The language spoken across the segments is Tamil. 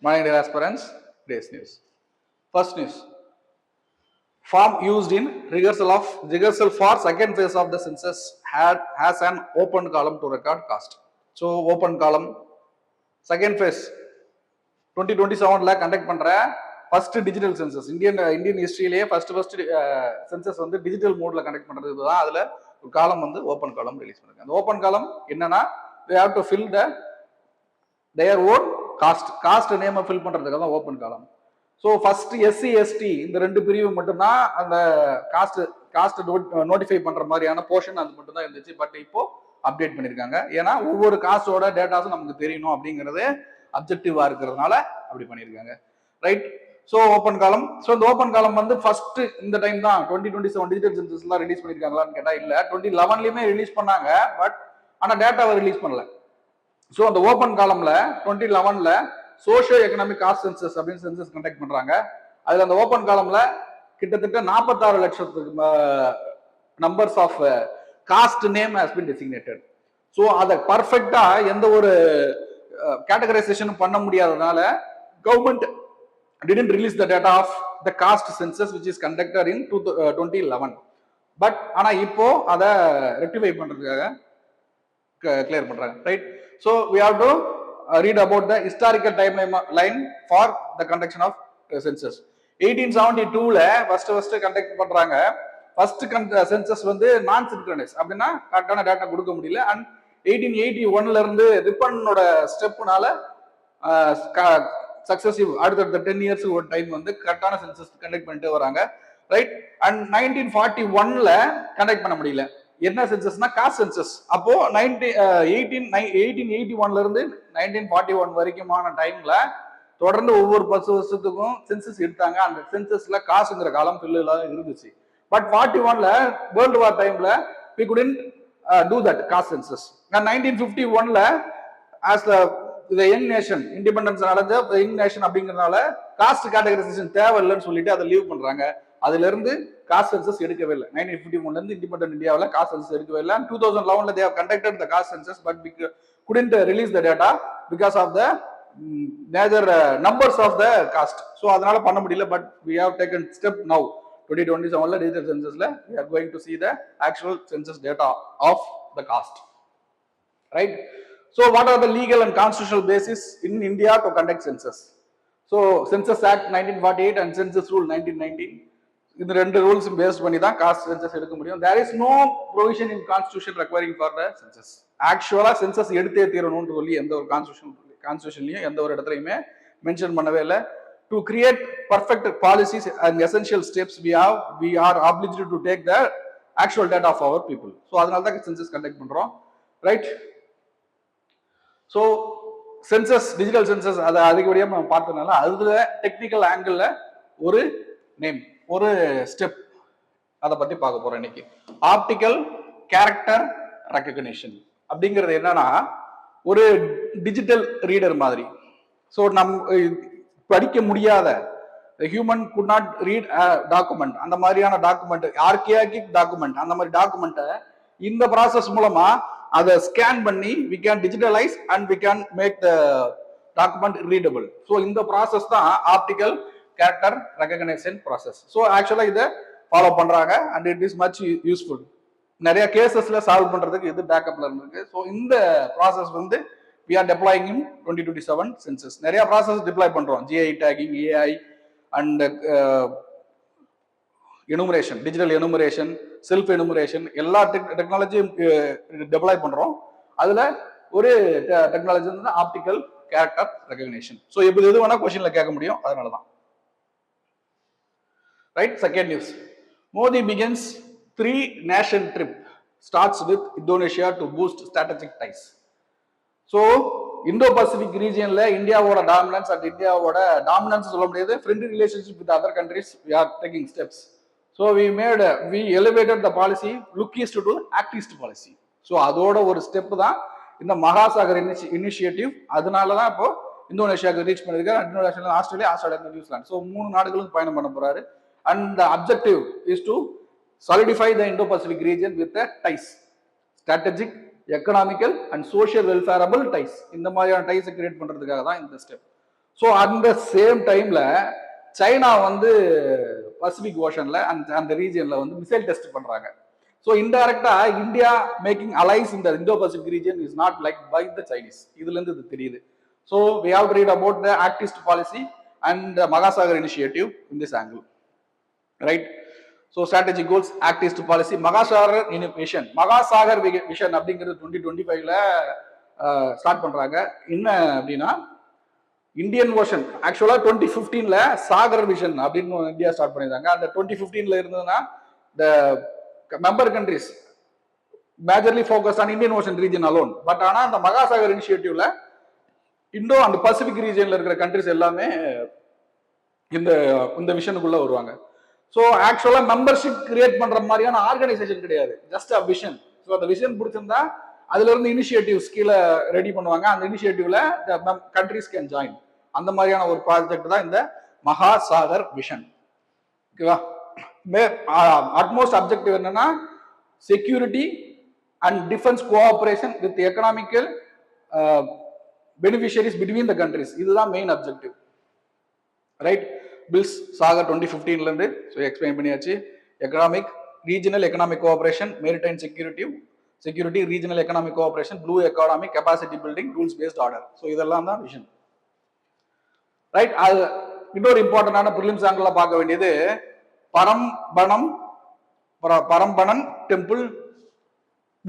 My dear aspirants, today's news. First news. Form used in rehearsal for second phase of the census has an open column to record cost. So open column, second phase 2027 conduct பண்ற ஃபர்ஸ்ட் டிஜிட்டல் சென்சஸ் இந்தியன் ஹிஸ்டரியிலேயே ஃபர்ஸ்ட் சென்சஸ் வந்து டிஜிட்டல் மோட்ல கண்டக்ட் பண்றது இதுதான். அதுல ஒரு காலம் வந்து ஓப்பன் காலம் ரிலீஸ் பண்ணிருக்காங்க. அந்த ஓப்பன் காலம் என்னன்னா they have to fill their own cost நேமை ஃபில் பண்றதுக்காக தான் ஓப்பன் காலம். ஸோ ஃபர்ஸ்ட் எஸ்சி எஸ்டி இந்த ரெண்டு பிரிவு மட்டும்தான் அந்த காஸ்ட் நோட்டிஃபை பண்ற மாதிரியான போர்ஷன் அது மட்டும் தான் இருந்துச்சு. பட் இப்போ அப்டேட் பண்ணிருக்காங்க. ஏன்னா ஒவ்வொரு காஸ்டோட டேட்டாஸும் நமக்கு தெரியணும் அப்படிங்கிறது அப்ஜெக்டிவா இருக்கிறதுனால அப்படி பண்ணிருக்காங்க. ரைட். ஸோ ஓப்பன் காலம். ஸோ இந்த ஓப்பன் காலம் வந்து ஃபர்ஸ்ட் இந்த டைம் தான் 2027 டிஜிட்டல் சென்சஸ் எல்லாம் ரிலீஸ் பண்ணிருக்காங்களான்னு கேட்டா இல்ல, 2011லயுமே ரிலீஸ் பண்ணாங்க. பட் ஆனா டேட்டாவை ரிலீஸ் பண்ணல. ஸோ அந்த ஓப்பன் காலம்ல 2011ல சோஷியோ எக்கனாமிக் காஸ்ட் சென்சஸ் அப்படின்னு சென்சஸ் கண்டக்ட் பண்றாங்க. அதுல அந்த ஓப்பன் காலம்ல கிட்டத்தட்ட 46 லட்சத்துக்கு numbers of caste name has been designated. So அதை பர்ஃபெக்டா எந்த ஒரு கேட்டகரைசேஷனும் பண்ண முடியாததுனால government didn't release the data of the caste census which is conducted in 2011. But ஆனா இப்போ அதை ரெக்டிஃபை பண்றதுக்காக கிளியர் பண்றாங்க. Right. So we have to read about the historical timeline for the conduction of census. 1872ல ஃபர்ஸ்ட் கண்டக்ட் பண்றாங்க. ஃபர்ஸ்ட் சென்சஸ் வந்து நான் சின்க்ரனைஸ் அப்படின்னா கரெக்டான டேட்டா கொடுக்க முடியல. அண்ட் 1881ல இருந்து ரிப்பனோட ஸ்டெப்னால சக்சஸிவ் அடுத்த 10 இயர்ஸ் ஒரு டைம் வந்து கரெக்டான சென்சஸ் கண்டக்ட் பண்ணிட்டு வராங்க. ரைட். அண்ட் 1941ல கண்டக்ட் பண்ண முடியல. என்ன சென்சஸ்னா காஸ்ட் சென்சஸ். அப்போ 1881ல இருந்து 1941 வரைக்குமான டைம்ல தொடர்ந்து ஒவ்வொரு 10 வருஷத்துக்கும் சென்சஸ் எடுத்தாங்க. அந்த சென்சஸ்ல காசுங்கிற காலம் பில்லுல இருந்துச்சு. பட் 41ல வேர்ல்டு வார் டைம்ல we couldn't do that caste census. 1951ல as the young nation independence அடைஞ்ச யங் நேஷன் அப்படிங்கறதுனால காஸ்ட் கேட்டகரைசேஷன் தேவையில்லைன்னு சொல்லிட்டு அதை லீவ் பண்றாங்க. அதுல இருந்து காஸ்ட் சென்சஸ் எடுக்கவே இல்லை. 1951ல இருந்து இண்டிபெண்டன்ட் இந்தியாவில் காஸ்ட் சென்சஸ் எடுக்கவே இல்லை. 2011ல they have conducted the caste census but couldn't release the data because of the major numbers of the caste. So அதனால பண்ண முடியல. But we have taken step now 2027ல டிஜிட்டல் சென்சஸ்ல we are going to see the actual census data of the caste. Right. So what are the legal and constitutional basis in India to conduct census? So Census Act 1948 and Census Rule 1919 இந்த ரெண்டு ரூல்ஸ் பேஸ்ட் பண்ணி தான் காஸ்ட் சென்சஸ் எடுக்க முடியும். There is no provision in constitution requiring for the census. ஆக்சுவலா சென்சஸ் எடுத்தே தீரணும்னு சொல்லி எந்த ஒரு கான்ஸ்டிடியூஷன்லயும் எந்த ஒரு இடத்துலயுமே மென்ஷன் பண்ணவே இல்லை. To create perfect policies and essential steps we are obligated to take the actual data of our people. So அதனால தான் சென்சஸ் கண்டக்ட் பண்றோம். Right. So census digital census அதை அதிகப்படியாக நம்ம பார்த்ததுனால அதுல டெக்னிக்கல் ஆங்கிள் ஒரு நேம் ஒரு ஸ்டெப் அதை பத்தி பார்க்க போறோம் இன்னைக்கு. ஆப்டிக்கல் கேரக்டர் ரெக்கக்னிஷன் அப்படிங்கிறது என்னன்னா ஒரு டிஜிட்டல் ரீடர் மாதிரி. ஸோ படிக்க முடியாத human could not read document அந்த மாதிரியான டாக்குமெண்ட் ஆர்கியாகிக் டாக்குமெண்ட் அந்த மாதிரி டாக்குமெண்ட்டை இந்த ப்ராசஸ் மூலமா அதை ஸ்கேன் பண்ணி we can digitalize and we can make the document readable. So இந்த ப்ராசஸ் தான் optical character recognition process. So ஆக்சுவலா இதை ஃபாலோ பண்றாங்க and it is much useful. நிறைய கேசஸ்ல சால்வ் பண்றதுக்கு இது பேக்கப்ல இருக்கு. ஸோ இந்த ப்ராசஸ் வந்து we are deploying in 2027 census. நிறைய ப்ராசஸ் டிப்ளாய் பண்றோம். GI tagging, AI and enumeration, digital enumeration, self enumeration எல்லா டெக்னாலஜியும் டெவலப் பண்றோம். அதுல ஒரு டெக்னாலஜி வந்து ஆப்டிக்கல் கேரக்டர் ரெகக்னிஷன். ஸோ இப்போ எது வேணா கொஸ்டின்ல கேட்க முடியும். அதனாலதான். Right. Second news. Modi begins 3 nation trip starts with Indonesia to boost strategic ties. So Indo Pacific ரீஜியன்ல இந்தியாவோட டாமினன்ஸ் அண்ட் இந்தியாவோட டாமினன்ஸ் சொல்ல முடியாது. Friendly relationship with other countries we are taking steps. So we elevated the policy look east to act east policy. So அதோட ஒரு ஸ்டெப் தான் இந்த மகாசாகர் இனிஷியேட்டிவ். அதனாலதான் இப்போ இந்தோனேஷியாவுக்கு ரீச் பண்ணிருக்காரு. Indonesia, Australia, New Zealand. ஸோ 3 நாடுகளுக்கு பயணம் பண்ண போறாரு. And the objective is to solidify the Indo-Pacific region with the ties, strategic, economical and social welfareable ties. இந்த மாதிரியான டைஸ் கிரியேட் பண்றதுக்காக தான் இந்த ஸ்டெப். ஸோ அந்த சேம் டைம்ல சைனா வந்து பசிபிக் ஓஷன்ல அந்த ரீஜியன்ல வந்து மிசைல் டெஸ்ட் பண்றாங்க. ஸோ இன்டைரக்டா இந்தியா மேக்கிங் அலைஸ் இந்த Indo Pacific region is not like by the Chinese. இதுல இருந்து இது தெரியுது. So we have to read about the Act East policy and Mahasagar initiative in this angle, right? So strategic goals, Act East policy, Mahasagar vision. Mahasagar vision அப்படிங்கிறது 2025ல ஸ்டார்ட் பண்றாங்க. என்ன அப்படின்னா இந்தியன் ஓஷன் ஆக்சுவலா 2015ல சாகர் விஷன் அப்படின்னு இந்தியா ஸ்டார்ட் பண்ணிருந்தாங்க. அந்த 2015ல இருந்ததுன்னா the member countries majorly focus on Indian ocean region alone. But ஆனா அந்த மகாசாகர் இனிஷியேட்டிவ்ல இந்தோ அண்ட் பசிபிக் ரீஜன்ல இருக்கிற கண்ட்ரிஸ் எல்லாமே இந்த இந்த விஷனுக்குள்ள வருவாங்க. ஸோ ஆக்சுவலா மெம்பர்ஷிப் கிரியேட் பண்ற மாதிரியான ஆர்கனைசேஷன் கிடையாது, ஜஸ்ட் அ விஷன். ஸோ அந்த விஷன் பிடிச்சிருந்தா அதுல இருந்து இனிஷியேட்டிவ்ஸ் கீழே ரெடி பண்ணுவாங்க. அந்த இனிஷியேட்டிவ்ல கண்ட்ரிஸ் கேன் ஜாயின். அந்த மாதிரியான ஒரு ப்ராஜெக்ட் தான் இந்த மகாசாகர் விஷன். ஓகேவா? அட்மோஸ்ட் அப்ஜெக்டிவ் என்னன்னா security and defence cooperation with economical beneficiaries between the countries. இதுதான் மெயின் அப்ஜெக்டிவ், ரைட்? பில்ஸ் சாகர் 2015ல இருந்து எக்ஸ்பிளைன் பண்ணியாச்சு. Economic, regional economic cooperation, maritime security, regional economic cooperation, blue economy, capacity building, rules based order. So இதெல்லாம் தான் விஷன், ரைட்? அது இன்னொரு இம்பார்ட்டன்டான பிரிலிம்ஸ் ஆங்கிள் பார்க்க வேண்டியது பரம்பனன் டெம்பிள்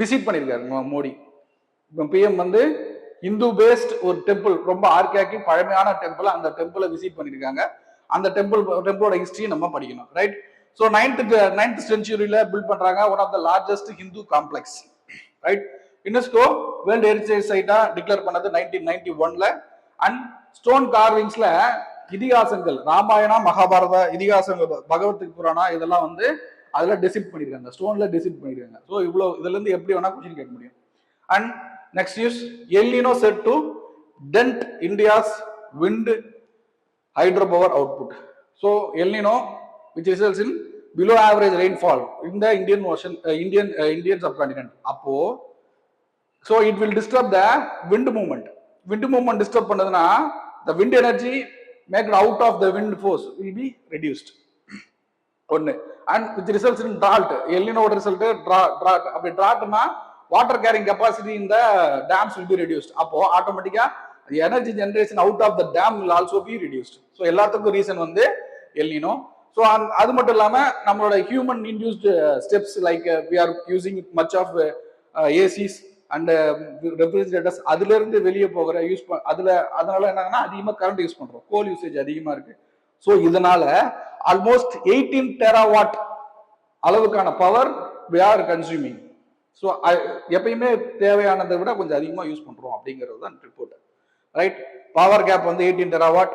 விசிட் பண்ணியிருக்காரு மோடி. பிஎம் வந்து இந்து பேஸ்ட் ஒரு டெம்பிள், ரொம்ப ஆர்கியாக்கிக் பழமையான டெம்பிள், அந்த டெம்பிளை விசிட் பண்ணியிருக்காங்க. அந்த டெம்பிளோட ஹிஸ்டரி நம்ம படிக்கணும், ரைட்? ஸோ நைன்த் செஞ்சுரியில பில்ட் பண்றாங்க. One of the largest Hindu complex, right? UNESCO world heritage சைட்டா டிக்ளேர் பண்ணது 1991ல. அண்ட் ஸ்டோன் கார்விங்ஸ்ல இதிகாசங்கள், ராமாயணா, மகாபாரத இதிகாசங்கள், பகவத் புராணா, இதெல்லாம் வந்து அதுல டெசிப்ட் பண்ணிருக்காங்க, ஸ்டோன்ல டெசிப்ட் பண்ணிருக்காங்க. ஸோ இவ்வளவு இதுல இருந்து எப்படி வேணா கொஸ்டின் கேட்க முடியும். And next news, El Nino set to dent India's wind hydropower output. So El Nino, which results in below average rainfall in the Indian Ocean, Indian subcontinent. Appo, so it will disturb the wind movement. Wind movement disturb பண்ணதுனா the wind energy made out of the wind force will be reduced. ஒன்னு. And which results in drought. El Nino result drought. அப்படி drought-னா water carrying capacity in the dams will be reduced. அப்போ ஆட்டோமேட்டிக்கா the energy generation out of the dam will also be reduced. So எல்லாத்துக்கும் ரீசன் வந்து El Nino. So அது மட்டும் இல்லாம நம்மளோட human induced steps like we are using much of ACs and refrigerators, அதுல இருந்து வெளியே போகிற யூஸ் அதனால என்னன்னா அதிகமா கரண்ட் யூஸ் பண்றோம், கோல் யூசேஜ் அதிகமா இருக்கு. ஸோ இதனால ஆல்மோஸ்ட் 18 டெராவாட் அளவுக்கான power we are consuming. So எப்பயுமே தேவையானதை விட கொஞ்சம் அதிகமாக யூஸ் பண்றோம் அப்படிங்கிறது தான் ரிப்போர்ட், ரைட்? பவர் கேப் வந்து 18 terawatt,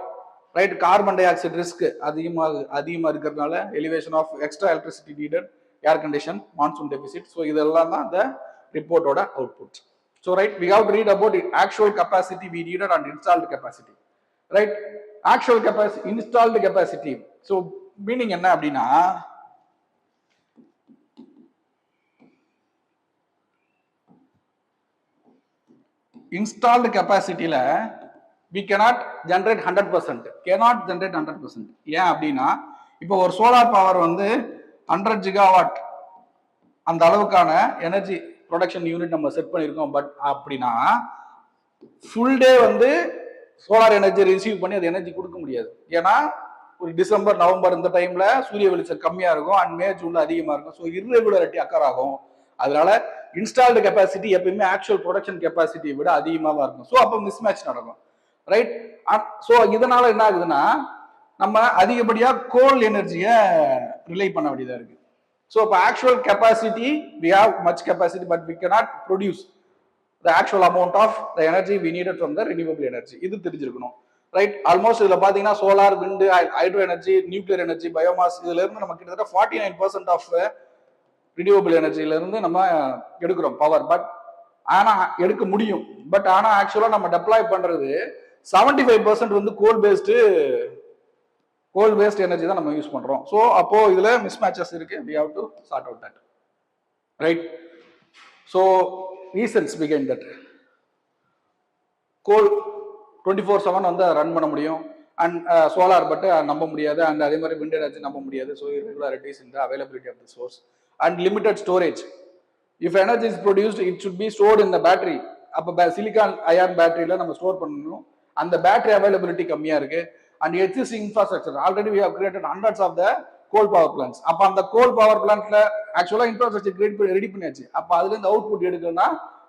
right? Carbon dioxide risk அதிகமாக இருக்கிறதுனால elevation of extra electricity needed, air condition, monsoon deficit. So இதெல்லாம் தான் இந்த ரிப்போர்ட்டோட output. So right, we have to read about it, actual capacity we needed and installed capacity, right? Actual capacity, installed capacity. So meaning என்ன அப்படின்னா, installed கெப்பாசிட்டியில we cannot generate 100%, cannot generate 100%. ஏன் அப்படின்னா, இப்போ ஒரு சோலார் பவர் வந்து 100 ஜிகாவாட் அந்த அளவுக்கான எனர்ஜி ப்ரொடக்ஷன் யூனிட் நம்ம செட் பண்ணியிருக்கோம். பட் அப்படின்னா ஃபுல் டே வந்து சோலார் எனர்ஜி ரிசீவ் பண்ணி அது எனர்ஜி கொடுக்க முடியாது. ஏன்னா ஒரு டிசம்பர் நவம்பர் இந்த டைம்ல சூரிய வெளிச்சம் கம்மியா இருக்கும் அண்ட் மே ஜூன்ல அதிகமா இருக்கும். ஸோ இர்ரெகுலரிட்டி அக்கர் ஆகும். அதனால இன்ஸ்டால்டு கெப்பாசிட்டி எப்பயுமே ஆக்சுவல் ப்ரொடக்ஷன் கெப்பாசிட்டியை விட அதிகமாக இருக்கும். ஸோ அப்போ மிஸ்மேட்ச் நடக்கும், ரைட்? ஸோ இதனால என்ன ஆகுதுன்னா, நம்ம அதிகப்படியா கோல் எனர்ஜியை ரிலை பண்ண வேண்டியதா இருக்கு. ஸோ இப்போ actual capacity we have much capacity but we cannot produce the actual amount of the energy we needed from the renewable energy. இது தெரிஞ்சிருக்கணும், ரைட்? ஆல்மோஸ்ட் இதுல பாத்தீங்கன்னா solar, wind, hydro energy, nuclear energy, biomass, இதுல இருந்து நம்ம கிட்டத்தட்ட 49% ஆஃப் ரினியூவபிள் எனர்ஜில இருந்து நம்ம எடுக்கிறோம் பவர். பட் ஆனா எடுக்க முடியும், பட் ஆனா ஆக்சுவலா நம்ம டெப்ளாய் பண்றது 75% வந்து கோல் பேஸ்ட் எனர்ஜி தான் நம்ம யூஸ் பண்றோம். ஸோ அப்போ இதுல மிஸ்மேட்சஸ் இருக்கு, we have to sort out that, right? So reasons behind that. Coal 24/7 வந்து ரன் பண்ண முடியும். அண்ட் சோலார் பட் நம்ப முடியாது. அண்ட் அதே மாதிரி விண்ட் எனர்ஜி நம்ப முடியாது. So irregularities in the availability of the source and limited storage. If energy is produced, it should be stored in the battery. அப்போ சிலிக்கான் அயான் பேட்டரியில நம்ம ஸ்டோர் பண்ணணும். அந்த பேட்டரி அவைலபிலிட்டி கம்மியா இருக்கு. And existing infrastructure already we have created hundreds of the coal power plants. அப்போ அந்த கோல் பவர் பிளான்ட்ல ஆக்சுவலா இன்ஃப்ராஸ்ட்ரக்சர் ரெடி பண்ணியாச்சு. அப்போ அதுல இருந்து அவுட்புட் எடுக்கணும்னா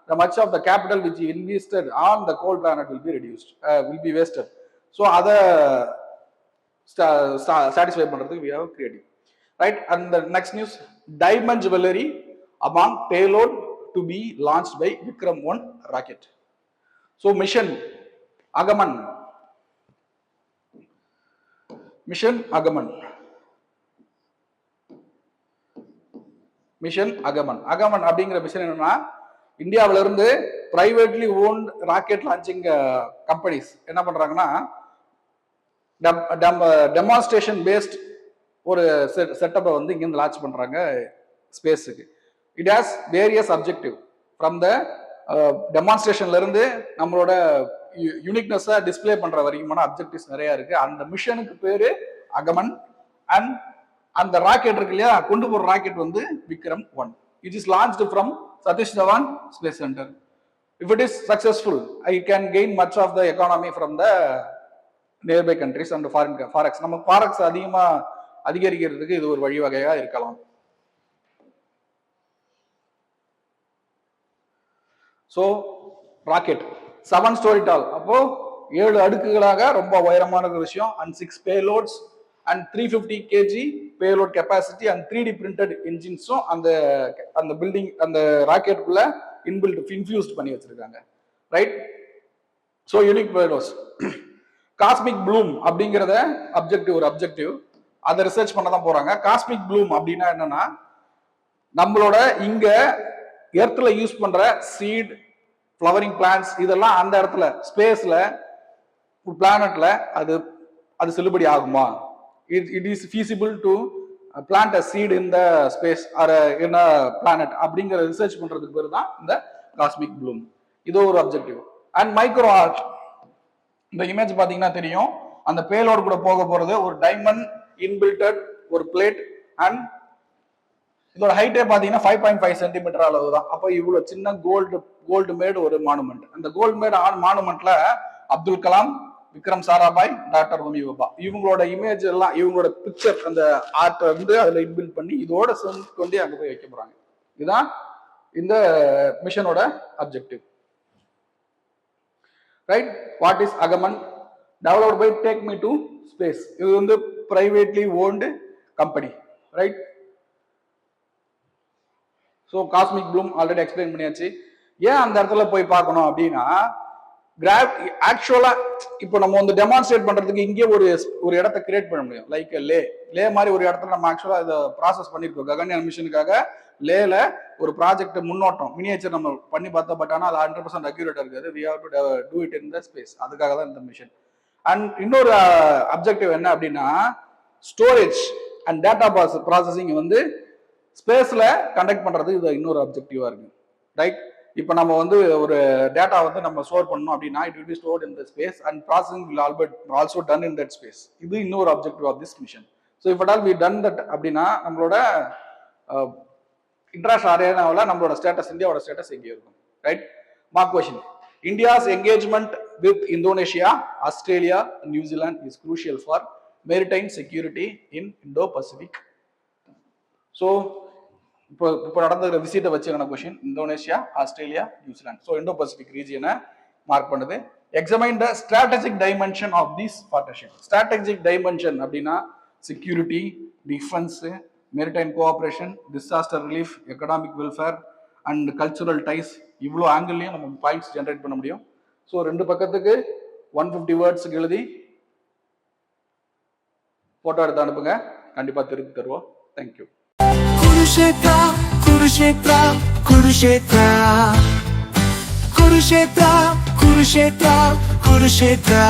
the much of the capital which you invested on the coal plant will be reduced, will be wasted. So other satisfy பண்றதுக்கு we have created, right? And the next news, diamond jewelry among payload to be launched by Vikram 1 rocket. So mission Agaman, mission Agaman, mission Agaman. Agaman அப்படிங்கிற மிஷன் என்னன்னா, இந்தியாவில இருந்து privately won't rocket launching companies என்ன பண்றாங்கன்னா, டெமான்ஸ்ட்ரேஷன் பேஸ்ட் ஒரு செட்டப்பை வந்து இங்கிருந்து லான்ச் பண்றாங்க ஸ்பேஸுக்கு. It has various objective. From the டெமான்ஸ்ட்ரேஷன்ல இருந்து நம்மளோட யூனிக்னஸை டிஸ்பிளே பண்ற வரைக்குமான அப்ஜெக்டிவ்ஸ் நிறைய இருக்கு. அந்த மிஷனுக்கு பேரு அகமன். அண்ட் அந்த ராக்கெட் இருக்கு இல்லையா, கொண்டு போற ராக்கெட் வந்து Vikram 1. It is launched from Satish Dhawan Space Center. If it is successful, I can gain much of the economy from the nearby countries and foreign forex. நம்ம forex அதிகமா அதிகரிக்கிறதுக்கு இது ஒரு வழிவகையா இருக்கலாம். So ராக்கெட் 7 story tall, அப்போ 7 அடுக்குகளாக ரொம்ப உயரமான ஒரு விஷயம். And 6 payloads and 350 kg payload capacity and 3D printed engines அந்த பில்டிங் அந்த ராக்கெட்டுக்குள்ள இன்பில்ட் இன்ஃபியூஸ்ட் பண்ணி வச்சிருக்காங்க, right? So unique payloads. Cosmic Bloom அப்படிங்கிறத ஒரு அப்ஜெக்டிவ் அதை ரிசர்ச் பண்ண தான் போறாங்க. காஸ்மிக் ப்ளூம் அப்படின்னா என்னன்னா, நம்மளோட இங்க எர்த்ல யூஸ் பண்ற சீட், ஃப்ளவரிங் பிளான்ட்ஸ் இதெல்லாம் அந்த இடத்துல ஸ்பேஸ்ல பிளானட்ல அது செல்லுபடி ஆகுமா? It is feasible to plant a seed in the space or in a planet அப்படிங்கிற ரிசர்ச் பண்றதுக்கு பேர் தான் இந்த காஸ்மிக் ப்ளூம். இது ஒரு அப்ஜெக்டிவ். அண்ட் மைக்ரோ ஆர்ட், இந்த இமேஜ் பாத்தீங்கன்னா தெரியும், அந்த பேலோடு கூட போக போறது ஒரு டைமண்ட் இன்பில்டட் ஒரு பிளேட். அண்ட் இதோட ஹைட்டே பாத்தீங்கன்னா 5.5 சென்டிமீட்டர் அளவு தான். அப்போ இவ்வளவு சின்ன கோல்டு மேடு ஒரு மானுமெண்ட். அந்த கோல்டு மேடு மானுமெண்ட்ல அப்துல் கலாம், விக்ரம் சாராபாய், டாக்டர் ஹோமி பாபா இவங்களோட இமேஜ் எல்லாம், இவங்களோட பிக்சர் அந்த ஆர்ட் வந்து அதுல இன்பில்ட் பண்ணி இதோட சேர்ந்து கொண்டு அங்க போய் வைக்க போறாங்க. இதுதான் இந்த மிஷனோட அப்ஜெக்டிவ், ரைட்? வாட் இஸ் அகமன்? Developed by take me to space. இது வந்து privately owned company, right? So cosmic bloom already explain பண்ணியாச்சு. ஏன் அந்த இடத்துல போய் பார்க்கணும் அப்படின்னா, ஆக்சுவலா இப்போ நம்ம வந்து டெமான்ஸ்ட்ரேட் பண்றதுக்கு இங்கே ஒரு இடத்தை கிரியேட் பண்ண முடியும். லைக் லே மாதிரி ஒரு இடத்துல நம்ம ஆக்சுவலா இதை ப்ராசஸ் பண்ணிருக்கோம். ககன்யான் மிஷனுக்காக லேல ஒரு ப்ராஜெக்ட் முன்னோட்டம் மினியேச்சர் நம்ம பண்ணி பார்த்தோம். பட் ஆனால் அது 100% அக்யூரேட்டா இருக்காது. we have to do it in the space. அதுக்காக தான் இந்த மிஷன். அண்ட் இன்னொரு அப்ஜெக்டிவ் என்ன அப்படின்னா, ஸ்டோரேஜ் அண்ட் டேட்டா ப்ராசஸிங் வந்து ஸ்பேஸ்ல கண்டக்ட் பண்றது இது இன்னொரு அப்ஜெக்டிவா இருக்கு, ரைட்? இப்போ நம்ம வந்து ஒரு டேட்டா வந்து நம்ம ஸ்டோர் பண்ணணும் அப்படின்னா, it will be stored in the space and processing will also done in that space. இது இன்னொரு objective of this mission. So if at all we done that அப்படின்னா, நம்மளோட இன்டர்நேஷனல் அரேனாவில் நம்மளோட ஸ்டேட்டஸ், இந்தியாவோட ஸ்டேட்டஸ் எங்கே இருக்கும், right? Mark question. India's engagement with Indonesia, Australia, New Zealand is crucial for maritime security in Indo Pacific. So இப்போ நடந்த விசிட்டை வச்சு என்ன question, Indonesia, Australia, New Zealand. So Indo Pacific ரீஜியனை மார்க் பண்ணுது. Examine the strategic dimension of this partnership. Strategic dimension அப்படின்னா security, defence, maritime cooperation, disaster relief, economic welfare and cultural ties. இவ்வளோ ஆங்கிள்லையும் நம்ம பாயிண்ட்ஸ் ஜென்ரேட் பண்ண முடியும். ஸோ 2 பக்கத்துக்கு 150 வேர்ட்ஸுக்கு எழுதி போட்டோ எடுத்து அனுப்புங்க. கண்டிப்பாக திருப்பி தருவோம். Thank you. Kurukshetra, Kurukshetra, Kurukshetra, Kurukshetra, Kurukshetra, Kurukshetra.